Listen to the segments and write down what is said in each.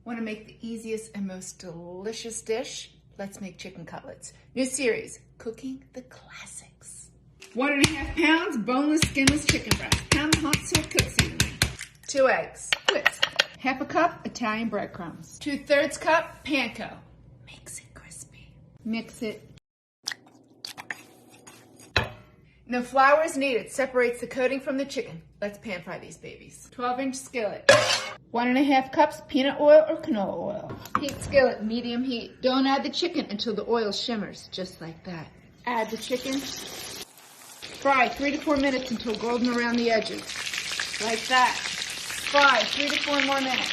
Want to make the easiest and most delicious dish? Let's make chicken cutlets. New series, Cooking the Classics. 1.5 pounds boneless, skinless chicken breast. Pound the hot so it cooks evenly. 2 eggs. Whisk. 1/2 cup Italian breadcrumbs. 2/3 cup panko. Makes it crispy. Mix it. No flour is needed. Separates the coating from the chicken. Let's pan fry these babies. 12-inch skillet. 1.5 cups peanut oil or canola oil. Heat skillet, medium heat. Don't add the chicken until the oil shimmers, just like that. Add the chicken. Fry 3 to 4 minutes until golden around the edges. Like that. Fry 3 to 4 more minutes.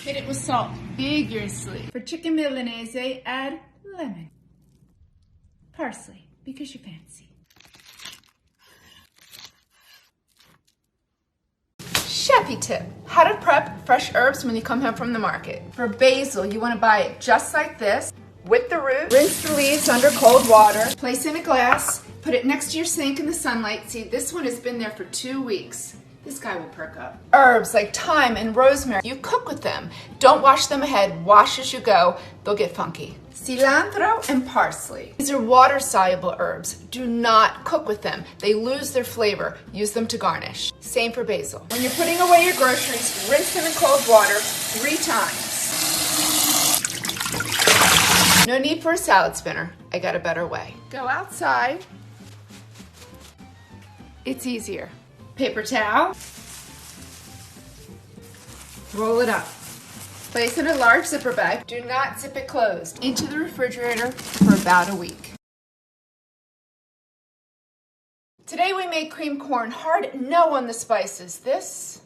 Hit it with salt, vigorously. For chicken milanese, add lemon. Parsley, because you fancy. Chefy tip, how to prep fresh herbs when you come home from the market. For basil, you want to buy it just like this, with the root. Rinse the leaves under cold water. Place in a glass. Put it next to your sink in the sunlight. See, this one has been there for 2 weeks. This guy will perk up. Herbs like thyme and rosemary, you cook with them. Don't wash them ahead. Wash as you go. They'll get funky. Cilantro and parsley. These are water-soluble herbs. Do not cook with them. They lose their flavor. Use them to garnish. Same for basil. When you're putting away your groceries, rinse them in cold water 3 times. No need for a salad spinner. I got a better way. Go outside. It's easier. Paper towel. Roll it up. Place in a large zipper bag. Do not zip it closed. Into the refrigerator for about a week. Today we made cream corn. Hard no on the spices. This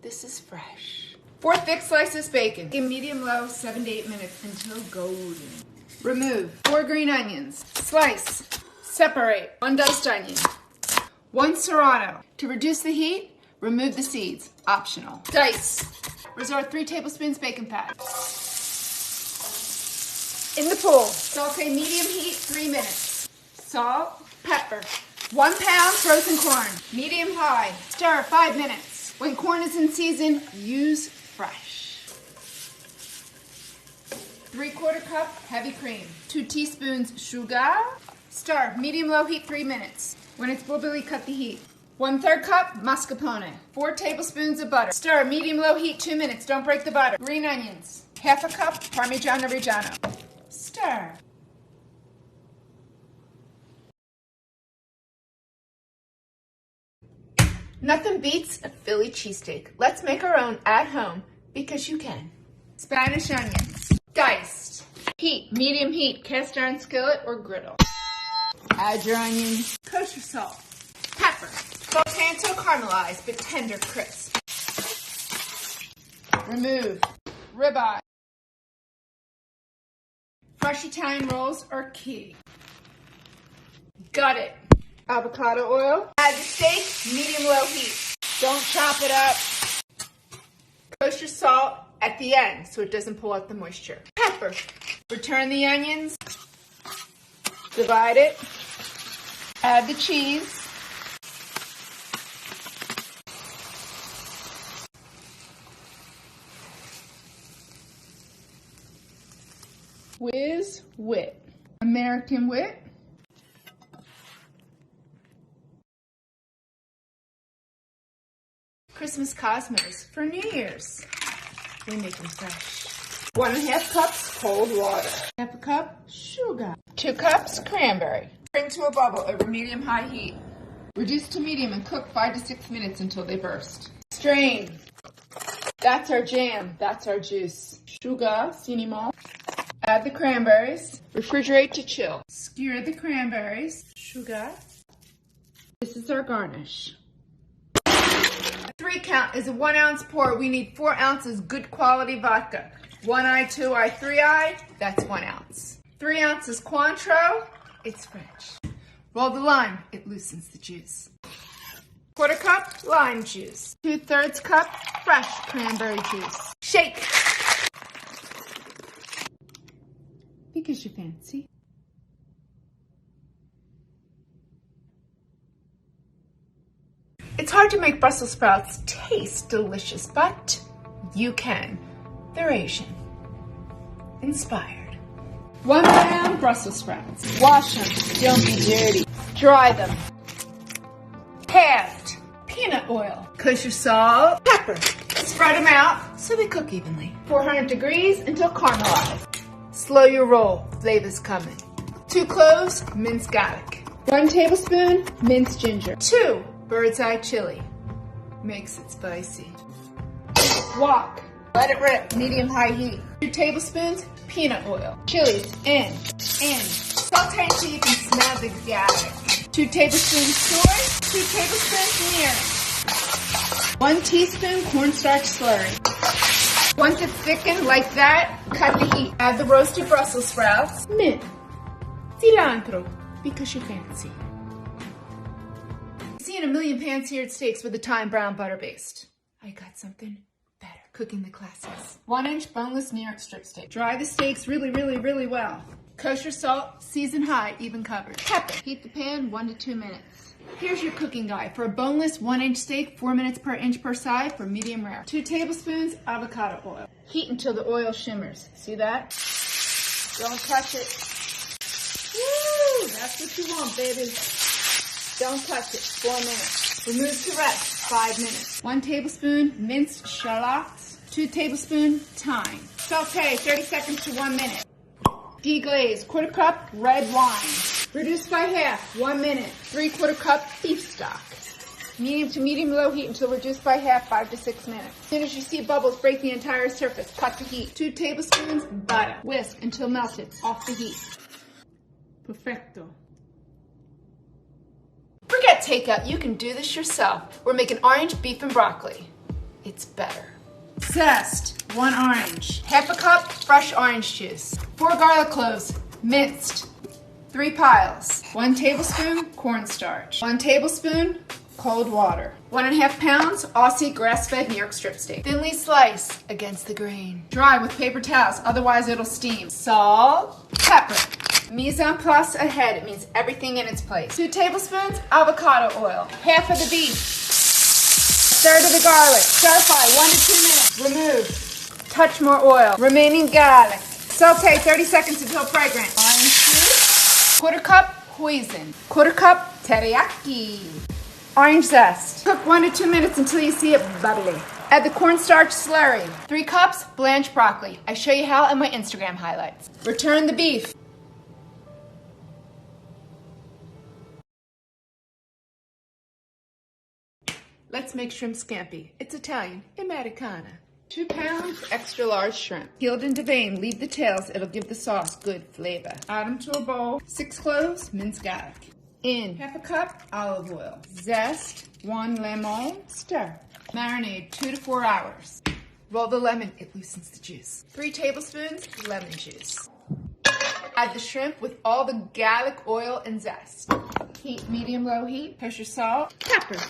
is fresh. 4 thick slices bacon. In medium-low, 7 to 8 minutes until golden. Remove 4 green onions. Slice. Separate 1 diced onion. 1 serrano. To reduce the heat, remove the seeds. Optional. Dice. Resort 3 tablespoons bacon fat. In the pool, saute medium heat 3 minutes. Salt, pepper. 1 pound frozen corn, medium high. Stir 5 minutes. When corn is in season, use fresh. 3/4 cup heavy cream. 2 teaspoons sugar. Stir medium-low heat 3 minutes. When it's bubbly, cut the heat. 1/3 cup mascarpone. 4 tablespoons of butter. Stir medium-low heat 2 minutes. Don't break the butter. Green onions. 1/2 cup Parmigiano Reggiano. Stir. Nothing beats a Philly cheesesteak. Let's make our own at home because you can. Spanish onions. Diced. Heat, medium heat, cast iron skillet or griddle. Add your onions. Kosher salt. Pepper. Saute until caramelized but tender crisp. Remove. Ribeye. Fresh Italian rolls are key. Gut it. Avocado oil. Add the steak, medium-low heat. Don't chop it up. Kosher salt at the end so it doesn't pull out the moisture. Pepper. Return the onions. Divide it. Add the cheese. Whiz wit. American wit. Christmas cosmos for New Year's. We make them fresh. 1.5 cups cold water. 1/2 cup sugar. 2 cups cranberry. Bring to a bubble over medium-high heat. Reduce to medium and cook 5 to 6 minutes until they burst. Strain. That's our jam. That's our juice. Sugar, cinnamon. Add the cranberries. Refrigerate to chill. Skewer the cranberries. Sugar. This is our garnish. 3 count is a 1 ounce pour. We need 4 ounces good quality vodka. 1 eye, 2 eye, 3 eye, that's 1 ounce. 3 ounces Cointreau, it's French. Roll the lime, it loosens the juice. 1/4 cup lime juice. 2/3 cup fresh cranberry juice. Shake. Because you fancy. It's hard to make Brussels sprouts taste delicious, but you can. They're Asian. Inspired. 1 pound Brussels sprouts. Wash them. Don't be dirty. Dry them. Halved. Peanut oil. Kosher salt. Pepper. Spread them out so they cook evenly. 400 degrees until caramelized. Slow your roll. Flavor's coming. 2 cloves, minced garlic. 1 tablespoon, minced ginger. 2 bird's eye chili. Makes it spicy. Wok. Let it rip. Medium-high heat. 2 tablespoons, peanut oil. Chilies in. Saute until you can smell the garlic. 2 tablespoons soy. 2 tablespoons mirin. 1 teaspoon cornstarch slurry. Once it's thickened like that, cut the heat. Add the roasted Brussels sprouts. Mint. Cilantro. Because you fancy. Seeing a million pan-seared steaks with a thyme brown butter based. I got something better. Cooking the classics. 1-inch boneless New York strip steak. Dry the steaks really well. Kosher salt, season high, even covered. Pepper. Heat the pan 1 to 2 minutes. Here's your cooking guide. For a boneless 1-inch steak, 4 minutes per inch per side for medium rare. 2 tablespoons avocado oil. Heat until the oil shimmers. See that? Don't touch it. Woo! That's what you want, baby. Don't touch it. 4 minutes. Remove to rest. 5 minutes. 1 tablespoon minced shallots. 2 tablespoon thyme. Saute 30 seconds to 1 minute. Deglaze 1/4 cup red wine. Reduce by half 1 minute. 3/4 cup beef stock. Medium to medium low heat until reduced by half 5 to 6 minutes. As soon as you see bubbles break the entire surface, cut the heat. 2 tablespoons butter. Whisk until melted. Off the heat. Perfecto. Forget takeout, you can do this yourself. We're making orange beef and broccoli. It's better. Zest, 1 orange. 1/2 cup fresh orange juice. 4 garlic cloves, minced. 3 piles. 1 tablespoon cornstarch. 1 tablespoon cold water. 1.5 pounds Aussie grass-fed New York strip steak. Thinly sliced against the grain. Dry with paper towels, otherwise it'll steam. Salt, pepper. Mise en place ahead, it means everything in its place. 2 tablespoons avocado oil. 1/2 of the beef. 1/3 of the garlic. Stir fry 1 to 2 minutes. Remove. Touch more oil. Remaining garlic. Saute 30 seconds until fragrant. Orange juice. 1/4 cup hoisin. 1/4 cup teriyaki. Orange zest. Cook 1 to 2 minutes until you see it bubbly. Add the cornstarch slurry. 3 cups blanched broccoli. I show you how in my Instagram highlights. Return the beef. Let's make shrimp scampi. It's Italian, Americana. 2 pounds extra large shrimp. Peeled into vein, leave the tails, it'll give the sauce good flavor. Add them to a bowl. 6 cloves, minced garlic. In 1/2 cup olive oil. Zest, 1 lemon, stir. Marinate 2 to 4 hours. Roll the lemon, it loosens the juice. 3 tablespoons lemon juice. Add the shrimp with all the garlic, oil, and zest. Heat medium-low heat. Kosher salt, pepper.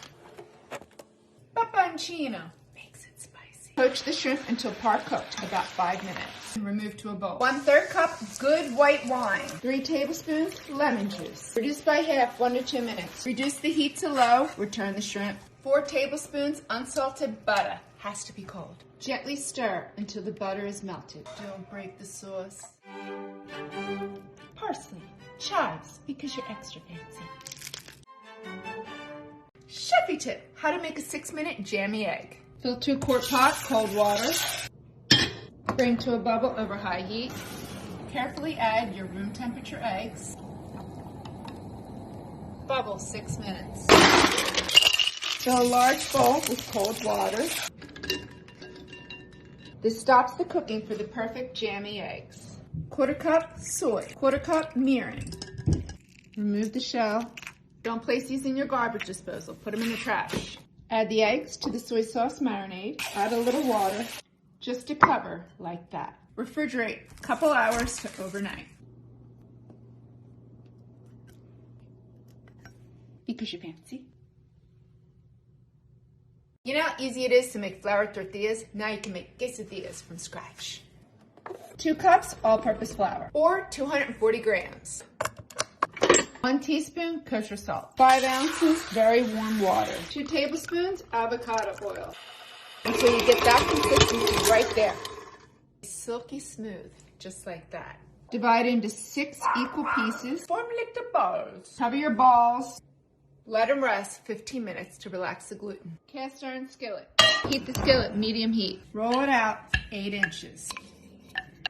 Pepperoncino. Makes it spicy. Poach the shrimp until par cooked, about 5 minutes. Remove to a bowl. 1/3 cup good white wine. 3 tablespoons lemon juice. Reduce by half 1 to 2 minutes. Reduce the heat to low. Return the shrimp. 4 tablespoons unsalted butter. Has to be cold. Gently stir until the butter is melted. Don't break the sauce. Parsley. Chives, because you're extra fancy. Chefy tip, how to make a 6-minute jammy egg. Fill 2-quart pot, cold water. Bring to a bubble over high heat. Carefully add your room temperature eggs. Bubble 6 minutes. Fill a large bowl with cold water. This stops the cooking for the perfect jammy eggs. 1/4 cup soy. 1/4 cup mirin. Remove the shell. Don't place these in your garbage disposal. Put them in the trash. Add the eggs to the soy sauce marinade. Add a little water, just to cover, like that. Refrigerate a couple hours to overnight. Because you fancy. You know how easy it is to make flour tortillas? Now you can make quesadillas from scratch. 2 cups all-purpose flour, or 240 grams. 1 teaspoon kosher salt. 5 ounces very warm water. 2 tablespoons avocado oil. Until you get that consistency right there. Silky smooth, just like that. Divide into 6 equal pieces. Form little balls. Cover your balls. Let them rest 15 minutes to relax the gluten. Cast iron skillet. Heat the skillet medium heat. Roll it out 8 inches.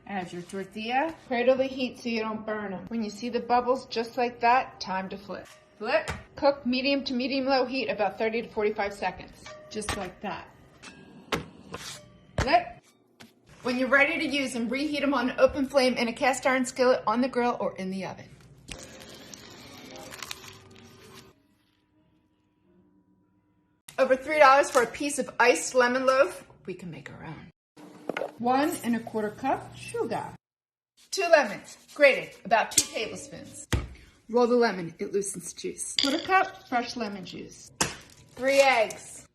Add your tortilla. Cradle the heat so you don't burn them. When you see the bubbles just like that, time to flip. Flip. Cook medium to medium low heat about 30 to 45 seconds. Just like that. Flip. When you're ready to use them, reheat them on an open flame in a cast iron skillet on the grill or in the oven. Over $3 for a piece of iced lemon loaf. We can make our own. 1 1/4 cup sugar. 2 lemons, grated, about 2 tablespoons. Roll the lemon, it loosens juice. 1/4 cup fresh lemon juice. 3 eggs.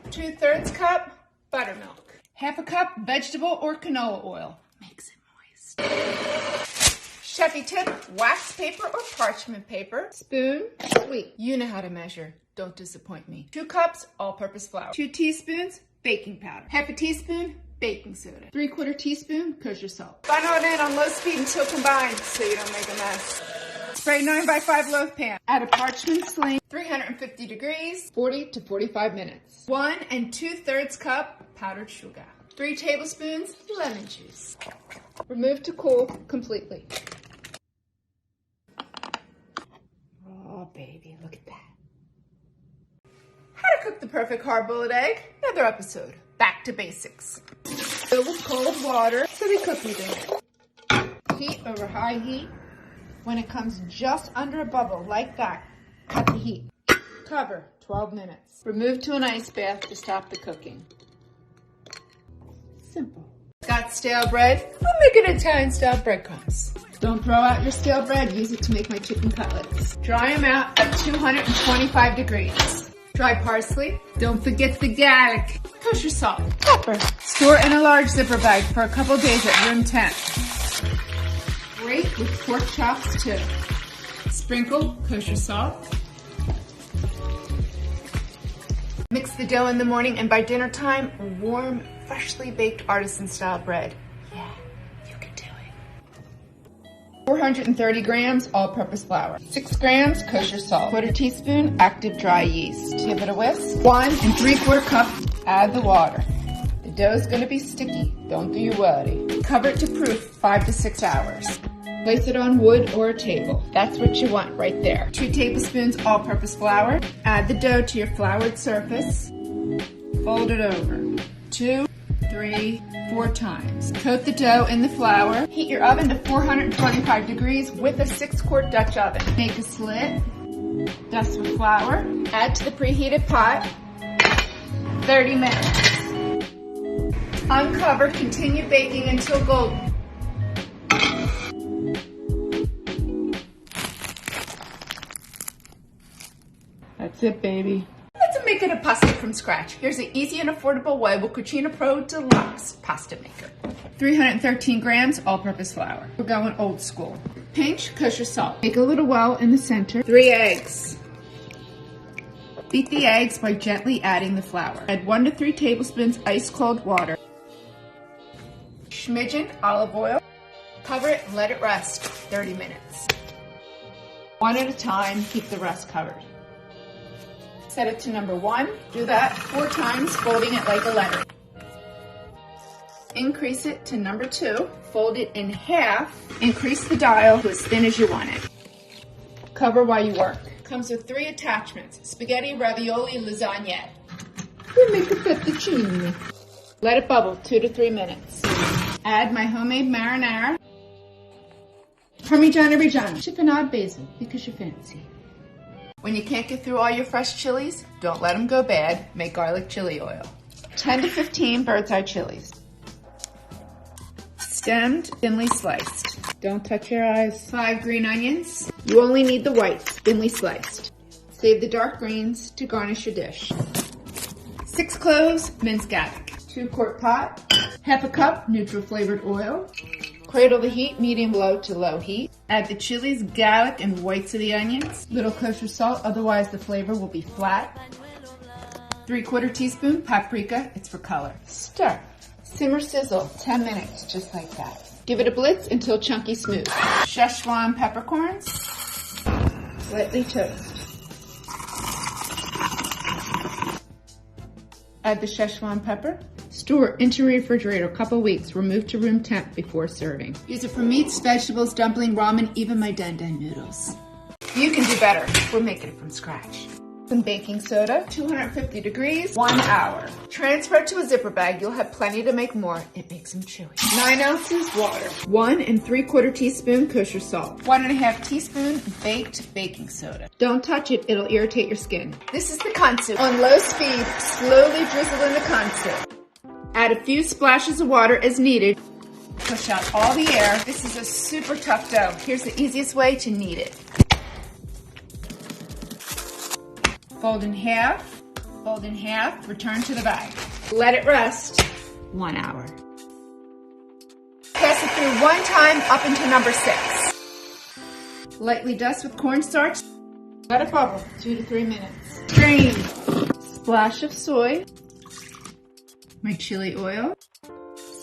2/3 cup buttermilk. 1/2 cup vegetable or canola oil. Makes it moist. Chefy tip, wax paper or parchment paper. Spoon, sweet. You know how to measure. Don't disappoint me. 2 cups all-purpose flour. 2 teaspoons baking powder. 1/2 teaspoon baking soda. 3/4 teaspoon kosher salt. Funnel it in on low speed until combined so you don't make a mess. Spray 9x5 loaf pan. Add a parchment sling. 350 degrees, 40 to 45 minutes. 1 2/3 cup powdered sugar. 3 tablespoons lemon juice. Remove to cool completely. Oh, baby, look at that. How to cook the perfect hard-boiled egg. Another episode. Back to basics. Fill with cold water so the cookies in it. Heat over high heat. When it comes just under a bubble like that, cut the heat. Cover 12 minutes. Remove to an ice bath to stop the cooking. Simple. Got stale bread? I'll make an Italian-style breadcrumbs. Don't throw out your stale bread. Use it to make my chicken cutlets. Dry them out at 225 degrees. Dry parsley. Don't forget the garlic. Kosher salt. Pepper. Store in a large zipper bag for a couple days at room temp. Great with pork chops too. Sprinkle kosher salt. Mix the dough in the morning and by dinner time, warm, freshly baked artisan-style bread. Yeah, you can do it. 430 grams all-purpose flour. 6 grams kosher salt. 1/4 teaspoon active dry yeast. Give it a whisk. 1 3/4 cup. Add the water. The dough is going to be sticky. Don't do you worry. Cover it to proof 5 to 6 hours. Place it on wood or a table. That's what you want right there. 2 tablespoons all-purpose flour. Add the dough to your floured surface. Fold it over. 2, 3, 4 times. Coat the dough in the flour. Heat your oven to 425 degrees with a 6-quart Dutch oven. Make a slit. Dust with flour. Add to the preheated pot. 30 minutes. Uncover. Continue baking until golden. That's it, baby. Let's make it a pasta from scratch. Here's an easy and affordable way with Cucina Pro Deluxe Pasta Maker. 313 grams all-purpose flour. We're going old school. Pinch kosher salt. Make a little well in the center. 3 eggs. Beat the eggs by gently adding the flour. Add 1 to 3 tablespoons ice cold water. Smidgen olive oil. Cover it and let it rest 30 minutes. One at a time, keep the rest covered. Set it to number 1. Do that 4 times, folding it like a letter. Increase it to number 2. Fold it in half. Increase the dial to as thin as you want it. Cover while you work. Comes with 3 attachments: spaghetti, ravioli, and lasagna. We make a fettuccine. Let it bubble 2 to 3 minutes. Add my homemade marinara. Parmigiano-Reggiano. Chiffonade basil because you fancy. When you can't get through all your fresh chilies, don't let them go bad. Make garlic chili oil. 10 to 15 bird's eye chilies. Stemmed, thinly sliced. Don't touch your eyes. 5 green onions. You only need the whites, thinly sliced. Save the dark greens to garnish your dish. 6 cloves, minced garlic. 2-quart pot. 1/2 cup neutral flavored oil. Cradle the heat, medium low to low heat. Add the chilies, garlic, and whites of the onions. Little kosher salt, otherwise the flavor will be flat. 3/4 teaspoon paprika, it's for color. Stir. Simmer sizzle 10 minutes, just like that. Give it a blitz until chunky smooth. Szechuan peppercorns. Lightly toast. Add the Szechuan pepper. Store into refrigerator a couple weeks. Remove to room temp before serving. Use it for meats, vegetables, dumpling, ramen, even my dan-dan noodles. You can do better. We're making it from scratch. Some baking soda, 250 degrees, 1 hour. Transfer it to a zipper bag. You'll have plenty to make more. It makes them chewy. 9 ounces water. 1 3/4 teaspoon kosher salt. 1 1/2 teaspoon baked baking soda. Don't touch it. It'll irritate your skin. This is the consomme. On low speed, slowly drizzle in the consomme. Add a few splashes of water as needed. Push out all the air. This is a super tough dough. Here's the easiest way to knead it. Fold in half, return to the bag. Let it rest 1 hour. Pass it through 1 time up into number 6. Lightly dust with cornstarch. Let it bubble 2 to 3 minutes. Drain. Splash of soy. My chili oil.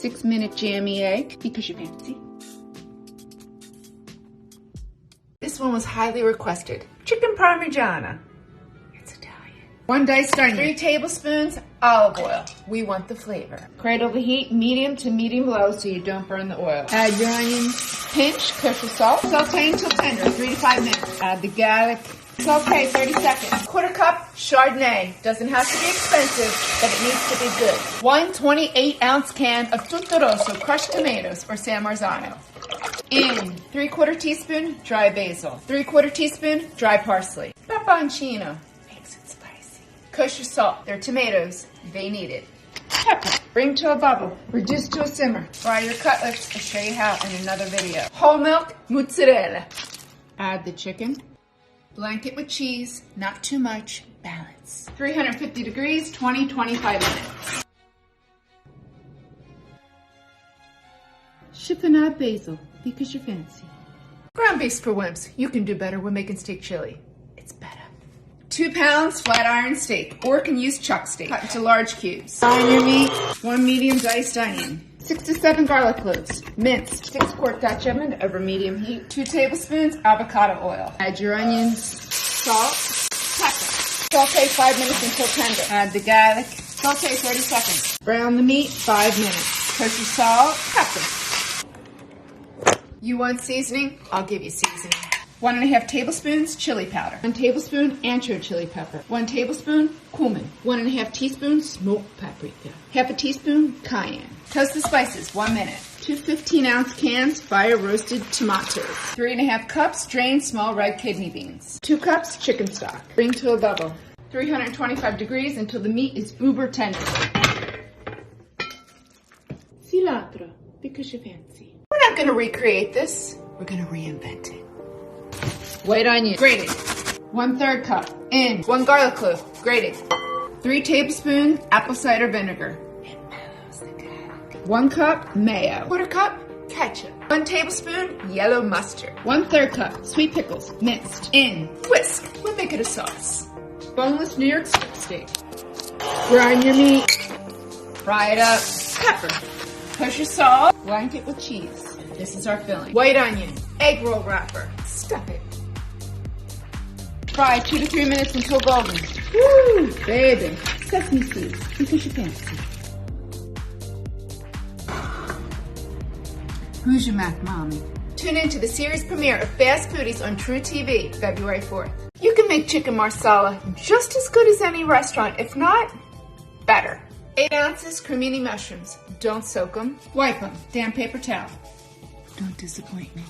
6-minute jammy egg, because you fancy. This one was highly requested. Chicken parmigiana. 1 diced onion. 3 tablespoons olive oil. We want the flavor. Cradle the heat medium to medium low so you don't burn the oil. Add your onions. Pinch kosher salt. Saute until tender, 3 to 5 minutes. Add the garlic. Saute 30 seconds. 1/4 cup Chardonnay. Doesn't have to be expensive, but it needs to be good. 1 28-ounce can of tutto rosso crushed tomatoes or San Marzano. In 3/4 teaspoon dry basil. 3/4 teaspoon dry parsley. Peperoncino. Kosher salt. They're tomatoes. They need it. Pepper. Bring to a bubble. Reduce to a simmer. Fry your cutlets. I'll show you how in another video. Whole milk mozzarella. Add the chicken. Blanket with cheese. Not too much. Balance. 350 degrees, 20-25 minutes. Chiffonade basil, because you're fancy. Ground beef for wimps. You can do better. We're making steak chili. It's better. 2 pounds flat iron steak, or can use chuck steak. Cut into large cubes. On your meat, 1 medium diced onion. 6 to 7 garlic cloves, minced. 6-quart Dutch oven over medium heat. 2 tablespoons avocado oil. Add your onions, salt, pepper. Saute 5 minutes until tender. Add the garlic. Saute 30 seconds. Brown the meat 5 minutes. Kosher salt, pepper. You want seasoning? I'll give you seasoning. 1 1/2 tablespoons chili powder. 1 tablespoon ancho chili pepper. 1 tablespoon cumin. 1 1/2 teaspoon smoked paprika. 1/2 teaspoon cayenne. Toast the spices 1 minute. 2 15-ounce cans fire roasted tomatoes. 3 1/2 cups drained small red kidney beans. 2 cups chicken stock. Bring to a bubble. 325 degrees until the meat is uber tender. Cilantro, because you're fancy. We're not going to recreate this. We're going to reinvent it. White onion, grated. 1/3 cup. In 1 garlic clove, grated. 3 tablespoons apple cider vinegar. It mellows the garlic. 1 cup mayo. 1/4 cup ketchup. 1 tablespoon yellow mustard. 1/3 cup sweet pickles, minced. In whisk. We'll make it a sauce. Boneless New York strip steak. Brine your meat. Fry it up. Pepper. Kosher salt. Blanket with cheese. This is our filling. White onion. Egg roll wrapper. Stuff it. Fry 2 to 3 minutes until golden. Woo, baby. Sesame seeds, because you fancy. Who's your Mac mommy? Tune in to the series premiere of Fast Foodies on True TV, February 4th. You can make chicken marsala just as good as any restaurant, if not, better. 8 ounces cremini mushrooms. Don't soak them. Wipe them. Damp paper towel. Don't disappoint me.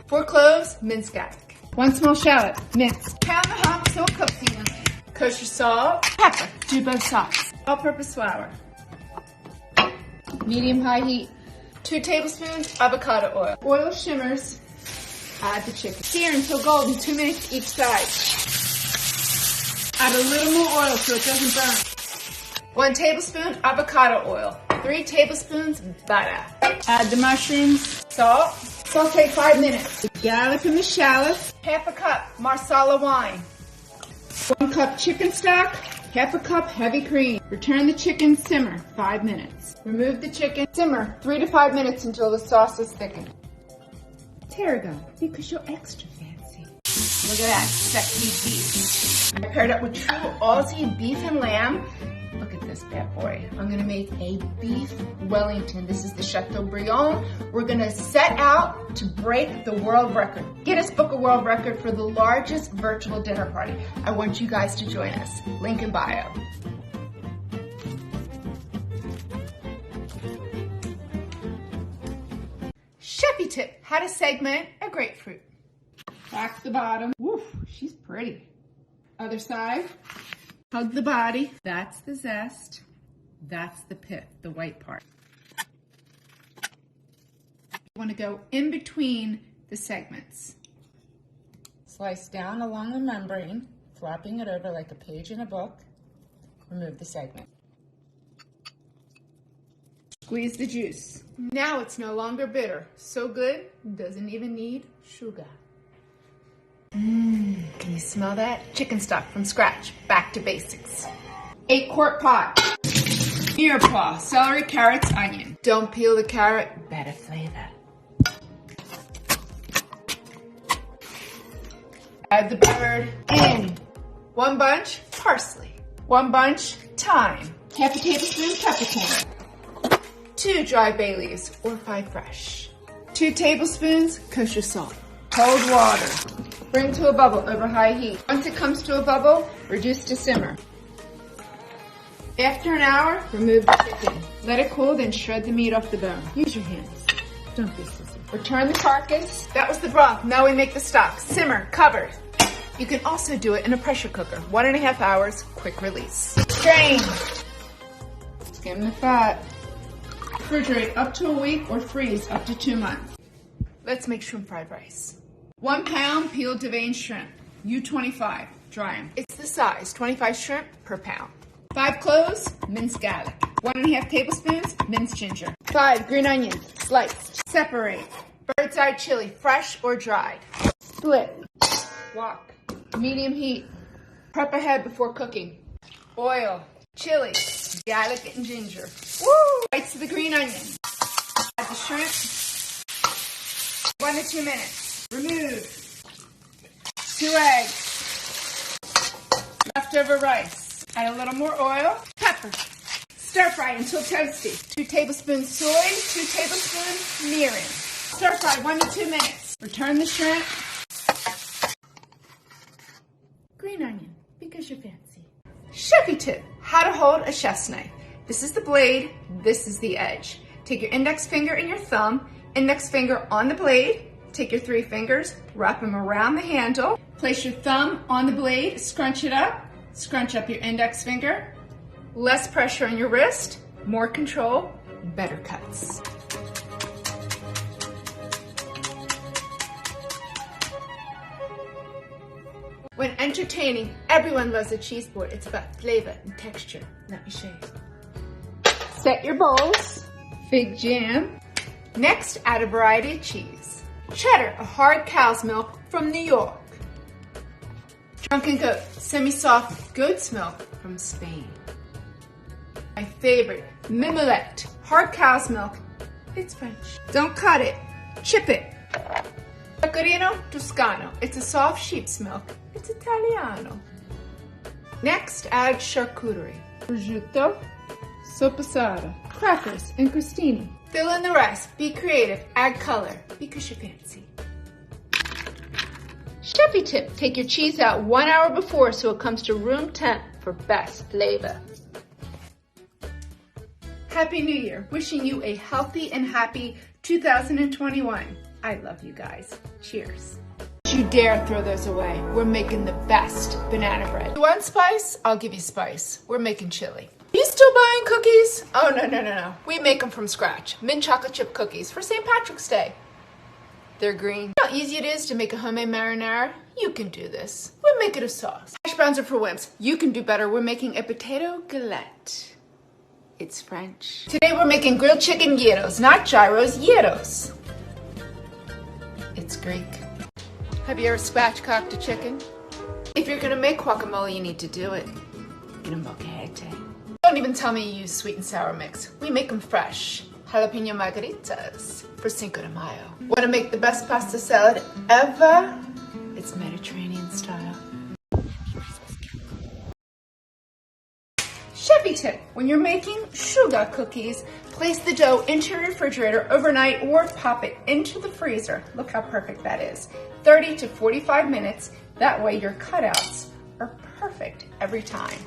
4 cloves, minced garlic. 1 small shallot, minced. Pound the hump so it cooks evenly. Kosher salt, pepper. Do both sides. All-purpose flour. Medium-high heat. 2 tablespoons avocado oil. Oil shimmers. Add the chicken. Sear until golden, 2 minutes each side. Add a little more oil so it doesn't burn. 1 tablespoon avocado oil. 3 tablespoons butter. Add the mushrooms, salt. Saute 5 minutes. The garlic and the shallots. Half a cup marsala wine. 1 cup chicken stock. Half a cup heavy cream. Return the chicken, simmer 5 minutes. Remove the chicken, simmer 3 to 5 minutes until the sauce is thickened. Tarragon, because you're extra fancy. Look at that sexy beef. I paired up with true Aussie beef and lamb. Look at this bad boy. I'm gonna make a beef Wellington. This is the Chateaubriand. We're gonna set out to break the world record. Guinness Book of World Record for the largest virtual dinner party. I want you guys to join us. Link in bio. Chefy tip, how to segment a grapefruit. Back to the bottom. Woof, she's pretty. Other side. Hug the body. That's the zest. That's the pith, the white part. You want to go in between the segments. Slice down along the membrane, flopping it over like a page in a book. Remove the segment. Squeeze the juice. Now it's no longer bitter. So good, doesn't even need sugar. Can you smell that? Chicken stock from scratch. Back to basics. 8-quart pot. Mirepoix, celery, carrots, onion. Don't peel the carrot, better flavor. Add the bird in. 1 bunch parsley. 1 bunch thyme. Half a tablespoon peppercorn. 2 dry bay leaves or 5 fresh. 2 tablespoons kosher salt. Cold water. Bring to a bubble over high heat. Once it comes to a bubble, reduce to simmer. After an hour, remove the chicken. Let it cool, then shred the meat off the bone. Use your hands. Don't be sissy. Return the carcass. That was the broth. Now we make the stock. Simmer, covered. You can also do it in a pressure cooker. 1.5 hours, quick release. Drain. Skim the fat. Refrigerate up to a week or freeze up to 2 months. Let's make shrimp fried rice. 1 pound peeled deveined shrimp, U25, dry them. It's the size, 25 shrimp per pound. 5 cloves, minced garlic. 1.5 tablespoons, minced ginger. 5 green onions, sliced. Separate. Bird's eye chili, fresh or dried. Split. Wok. Medium heat. Prep ahead before cooking. Oil, chili, garlic and ginger. Woo! Bites of the green onion. Add the shrimp. 1 to 2 minutes. Remove. 2 eggs. Leftover rice. Add a little more oil. Pepper. Stir fry until toasty. 2 tablespoons soy, 2 tablespoons mirin. Stir fry 1 to 2 minutes. Return the shrimp. Green onion, because you're fancy. Chefy tip, how to hold a chef's knife. This is the blade, this is the edge. Take your index finger and your thumb, index finger on the blade. Take your 3 fingers, wrap them around the handle. Place your thumb on the blade, scrunch it up. Scrunch up your index finger. Less pressure on your wrist, more control, better cuts. When entertaining, everyone loves a cheese board. It's about flavor and texture. Let me show you. Set your bowls. Fig jam. Next, add a variety of cheese. Cheddar, a hard cow's milk from New York. Drunken goat, semi-soft goat's milk from Spain. My favorite, mimolette, hard cow's milk. It's French. Don't cut it, chip it. Pecorino Toscano, it's a soft sheep's milk. It's Italiano. Next, add charcuterie. Prosciutto, soppasata, crackers, and crostini. Fill in the rest. Be creative. Add color because you're fancy. Chefy tip, take your cheese out 1 hour before so it comes to room temp for best flavor. Happy New Year. Wishing you a healthy and happy 2021. I love you guys. Cheers. Don't you dare throw those away. We're making the best banana bread. You want spice? I'll give you spice. We're making chili. You still buying cookies? Oh, no. We make them from scratch. Mint chocolate chip cookies for St. Patrick's Day. They're green. You know how easy it is to make a homemade marinara? You can do this. We'll make it a sauce. Hash browns are for wimps. You can do better. We're making a potato galette. It's French. Today we're making grilled chicken gyros, not gyros, gyros. It's Greek. Have you ever spatchcocked a chicken? If you're gonna make guacamole, you need to do it in a molcajete. Don't even tell me you use sweet and sour mix. We make them fresh. Jalapeno margaritas for Cinco de Mayo. Wanna make the best pasta salad ever? It's Mediterranean style. Chefy tip, when you're making sugar cookies, place the dough into your refrigerator overnight or pop it into the freezer. Look how perfect that is. 30 to 45 minutes. That way your cutouts are perfect every time.